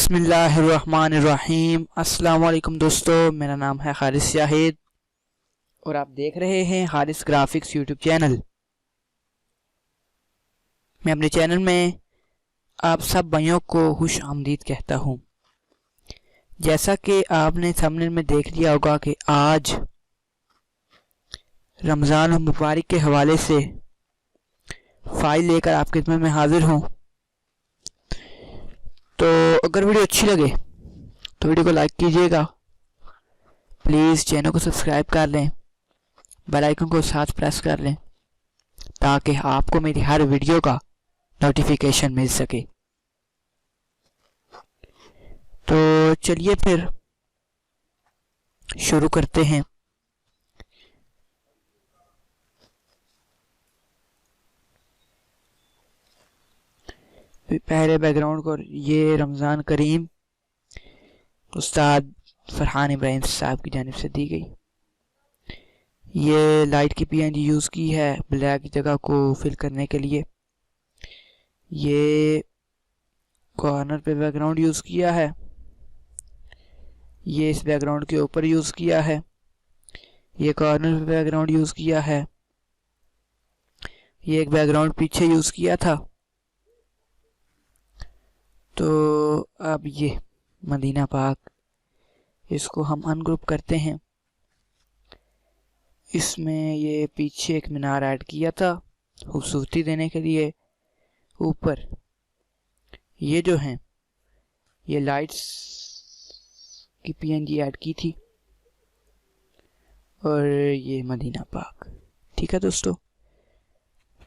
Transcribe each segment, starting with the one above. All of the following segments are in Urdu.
بسم اللہ الرحمن الرحیم۔ السلام علیکم دوستو، میرا نام ہے حارث شاہد اور آپ دیکھ رہے ہیں حارث گرافکس یوٹیوب چینل۔ میں اپنے چینل میں آپ سب بھائیوں کو خوش آمدید کہتا ہوں۔ جیسا کہ آپ نے تھمبنیل میں دیکھ لیا ہوگا کہ آج رمضان المبارک کے حوالے سے فائل لے کر آپ کی خدمت میں حاضر ہوں۔ تو اگر ویڈیو اچھی لگے تو ویڈیو کو لائک کیجیے گا، پلیز چینل کو سبسکرائب کر لیں، بیل آئیکن کو ساتھ پریس کر لیں تاکہ آپ کو میری ہر ویڈیو کا نوٹیفیکیشن مل سکے۔ تو چلیے پھر شروع کرتے ہیں۔ پہلے بیک گراؤنڈ کو یہ رمضان کریم استاد فرحان ابراہیم صاحب کی جانب سے دی گئی۔ یہ لائٹ کی پی این جی یوز کی ہے بلیک کی جگہ کو فل کرنے کے لیے۔ یہ کارنر پہ بیک گراؤنڈ یوز کیا ہے، یہ اس بیک گراؤنڈ کے اوپر یوز کیا ہے، یہ کارنر پہ بیک گراؤنڈ یوز کیا ہے، یہ ایک بیک گراؤنڈ پیچھے یوز کیا تھا۔ تو اب یہ مدینہ پاک، اس کو ہم ان گروپ کرتے ہیں۔ اس میں یہ پیچھے ایک مینار ایڈ کیا تھا خوبصورتی دینے کے لیے۔ اوپر یہ جو ہیں یہ لائٹس کی پی این جی ایڈ کی تھی، اور یہ مدینہ پاک۔ ٹھیک ہے دوستو،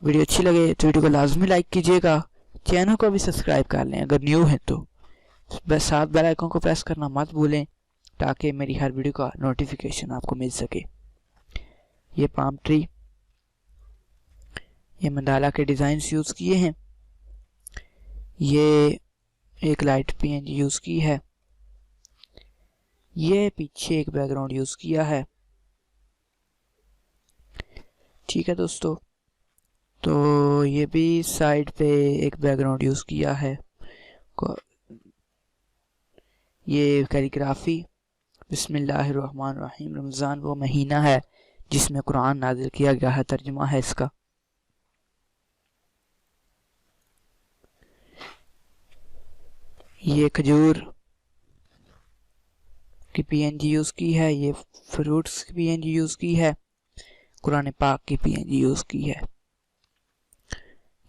ویڈیو اچھی لگے تو ویڈیو کو لازمی لائک کیجیے گا، چینل کو بھی سبسکرائب کر لیں اگر نیو ہے تو، بس ساتھ بیل آئیکن کو پریس کرنا مت بھولیں تاکہ میری ہر ویڈیو کا نوٹیفیکیشن آپ کو مل سکے۔ یہ پام ٹری، یہ مندالا کے ڈیزائنز یوز کیے ہیں۔ یہ ایک لائٹ پی این جی یوز کی ہے، یہ پیچھے ایک بیک گراؤنڈ یوز کیا ہے۔ ٹھیک ہے دوستو، تو یہ بھی سائڈ پہ ایک بیک گراؤنڈ یوز کیا ہے۔ یہ کیلیگرافی، بسم اللہ الرحمن الرحیم، رمضان وہ مہینہ ہے جس میں قرآن نازل کیا گیا ہے، ترجمہ ہے اس کا۔ یہ کھجور کی پی این جی یوز کی ہے، یہ فروٹس کی پی این جی یوز کی ہے، قرآن پاک کی پی این جی یوز کی ہے،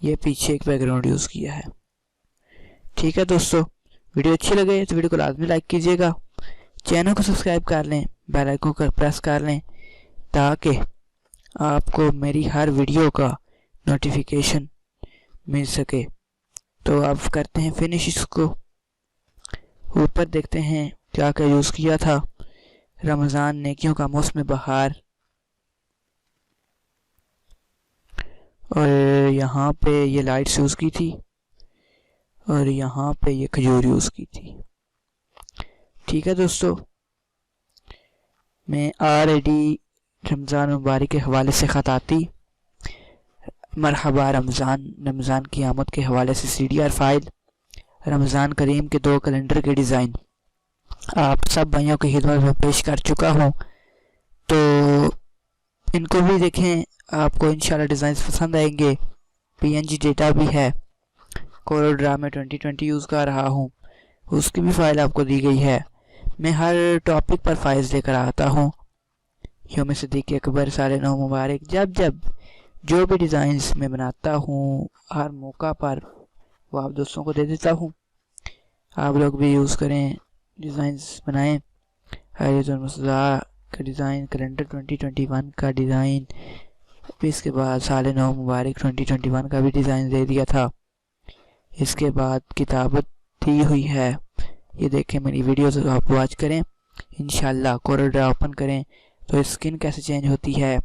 یہ پیچھے ایک بیک گراؤنڈ یوز کیا ہے۔ ٹھیک ہے دوستو، ویڈیو اچھی لگے تو ویڈیو کو لازمی لائک کیجیے گا، چینل کو سبسکرائب کر لیں، بیل آئیکن کو پریس کر لیں تاکہ آپ کو میری ہر ویڈیو کا نوٹیفیکیشن مل سکے۔ تو اب کرتے ہیں فنش اس کو۔ اوپر دیکھتے ہیں کیا کیا یوز کیا تھا۔ رمضان نیکیوں کا موسم بہار، اور یہاں پہ یہ لائٹس یوز کی تھی، اور یہاں پہ یہ کھجور یوز کی تھی۔ ٹھیک ہے دوستو، میں آلریڈی رمضان مبارک کے حوالے سے خطاطی، مرحبا رمضان، رمضان کی آمد کے حوالے سے سی ڈی آر فائل، رمضان کریم کے 2 کیلنڈر کے ڈیزائن آپ سب بھائیوں کی خدمت میں پیش کر چکا ہوں۔ تو ان کو بھی دیکھیں، آپ کو انشاءاللہ ڈیزائنز پسند آئیں گے۔ پی این جی ڈیٹا بھی ہے، کورل ڈرا میں 2020 یوز کر رہا ہوں، اس کی بھی فائل آپ کو دی گئی ہے۔ میں ہر ٹاپک پر فائلز لے کر آتا ہوں۔ یوم صدیق اکبر، سال نو مبارک، جب جو بھی ڈیزائنز میں بناتا ہوں ہر موقع پر وہ آپ دوستوں کو دے دیتا ہوں۔ آپ لوگ بھی یوز کریں، ڈیزائنز بنائیں۔ حریت المصطفیٰ کا ڈیزائن، کیلنڈر 2021 کا ڈیزائن، پھر اس کے بعد سال نو مبارک 2021 کا بھی ڈیزائن دے دیا تھا۔ اس کے بعد کتابت دی ہوئی ہے، یہ دیکھیں میری ویڈیوز آپ واچ کریں انشاءاللہ۔ کورل ڈرا اوپن کریں تو اسکن کیسے چینج ہوتی ہے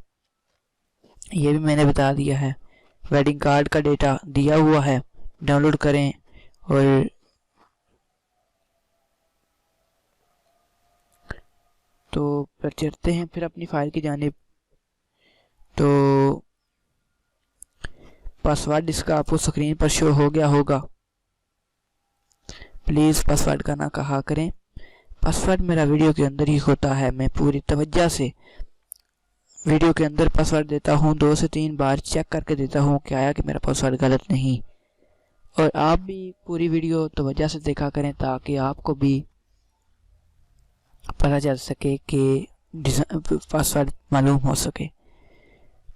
یہ بھی میں نے بتا دیا ہے۔ ویڈنگ کارڈ کا ڈیٹا دیا ہوا ہے، ڈاؤن لوڈ کریں۔ اور تو پھر چلتے ہیں پھر اپنی فائل کی جانب۔ تو پاسورڈ اس کا آپ کو اسکرین پر شو ہو گیا ہوگا۔ پلیز پاسورڈ کا نہ کہا کریں. پاسورڈ میرا ویڈیو کے اندر ہی ہوتا ہے. میں پوری توجہ سے ویڈیو کے اندر پاسورڈ دیتا ہوں, 2 سے 3 بار چیک کر کے دیتا ہوں کہ آیا کہ میرا پاسورڈ غلط نہیں. اور آپ بھی پوری ویڈیو توجہ سے دیکھا کریں تاکہ آپ کو بھی پتہ چل سکے کہ پاسورڈ معلوم ہو سکے.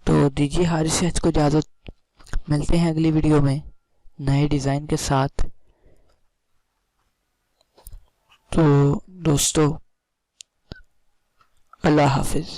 تو دیجیے حارث شہد کو اجازت. ملتے ہیں اگلی ویڈیو میں نئے ڈیزائن کے ساتھ. تو دوستو اللہ حافظ.